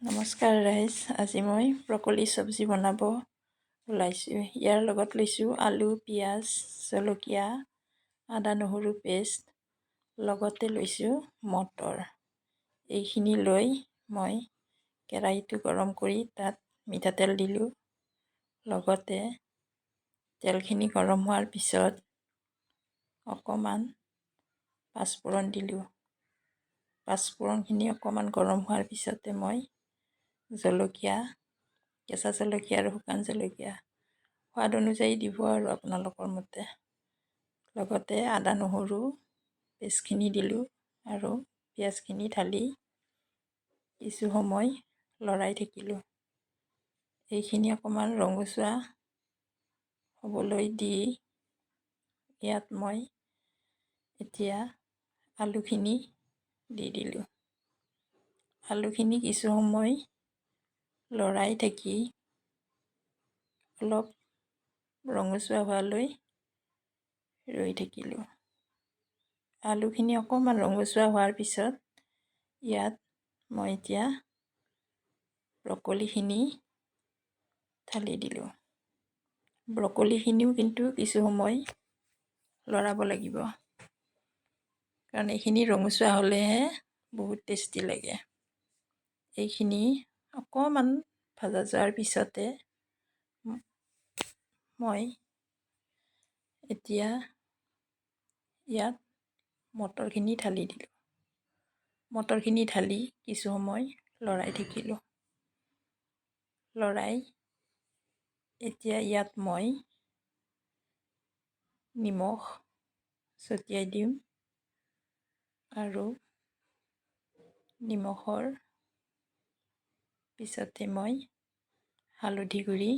নমস্কাৰ ৰাইজ, আজি মই ব্ৰকলি চব্জি বনাব ওলাইছোঁ। ইয়াৰ লগত লৈছোঁ আলু, পিঁয়াজ, জলকীয়া, আদা নহৰু পেষ্ট, লগতে লৈছোঁ মটৰ। এইখিনি লৈ মই কেৰাহীটো গৰম কৰি তাত মিঠাতেল দিলোঁ। লগতে তেলখিনি গৰম হোৱাৰ পিছত অকণমান পাঁচফোৰণ দিলোঁ। পাঁচফোৰণখিনি অকণমান গৰম হোৱাৰ পিছতে মই জলকীয়া, কেঁচা জলকীয়া আৰু শুকান জলকীয়া সোৱাদ অনুযায়ী দিব আৰু আপোনালোকৰ মতে। লগতে আদা নহৰু পেষ্টখিনি দিলোঁ আৰু পিঁয়াজখিনি ঢালি কিছু সময় লৰাই থাকিলোঁ। এইখিনি অকণমান ৰঙচুৱা হ'বলৈ দি ইয়াত মই এতিয়া আলুখিনি দি দিলোঁ। আলুখিনি কিছু সময় লৰাই থাকি অলপ ৰঙচুৱা হোৱালৈ ৰৈ থাকিলোঁ। আলুখিনি অকণমান ৰঙচুৱা হোৱাৰ পিছত ইয়াত মই এতিয়া ব্ৰকলিখিনি ঢালি দিলোঁ। ব্ৰকলিখিনিও কিন্তু কিছু সময় লৰাব লাগিব, কাৰণ এইখিনি ৰঙচুৱা হ'লেহে বহুত টেষ্টি লাগে। এইখিনি অকণমান ভজা যোৱাৰ পিছতে মই এতিয়া ইয়াত মটৰখিনি ঢালি দিলোঁ। মটৰখিনি ঢালি কিছু সময় লৰাই থাকিলোঁ। লৰাই এতিয়া ইয়াত মই নিমখ ছটিয়াই দিম আৰু নিমখৰ পিছতে মই হালধি গুড়ি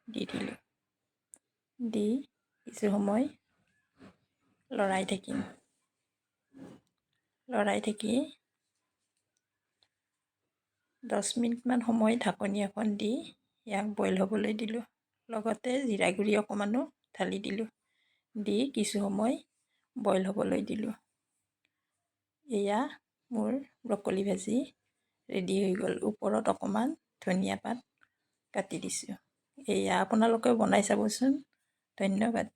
দি দিলোঁ। দি কিছু সময় লৰাই থাকিম। লৰাই থাকি 10 মিনিটমান সময় ঢাকনি এখন দি ইয়াক বইল হ'বলৈ দিলোঁ। লগতে জিৰা গুড়ি অকণমানো ঢালি দিলোঁ। দি কিছু সময় বইল হ'বলৈ দিলোঁ। এয়া মোৰ ব্ৰকলি ভাজি ৰেডি হৈ গ'ল। ওপৰত অকণমান ধনিয়া পাত কাটি দিছোঁ। এয়া আপোনালোকেও বনাই চাবচোন। ধন্যবাদ।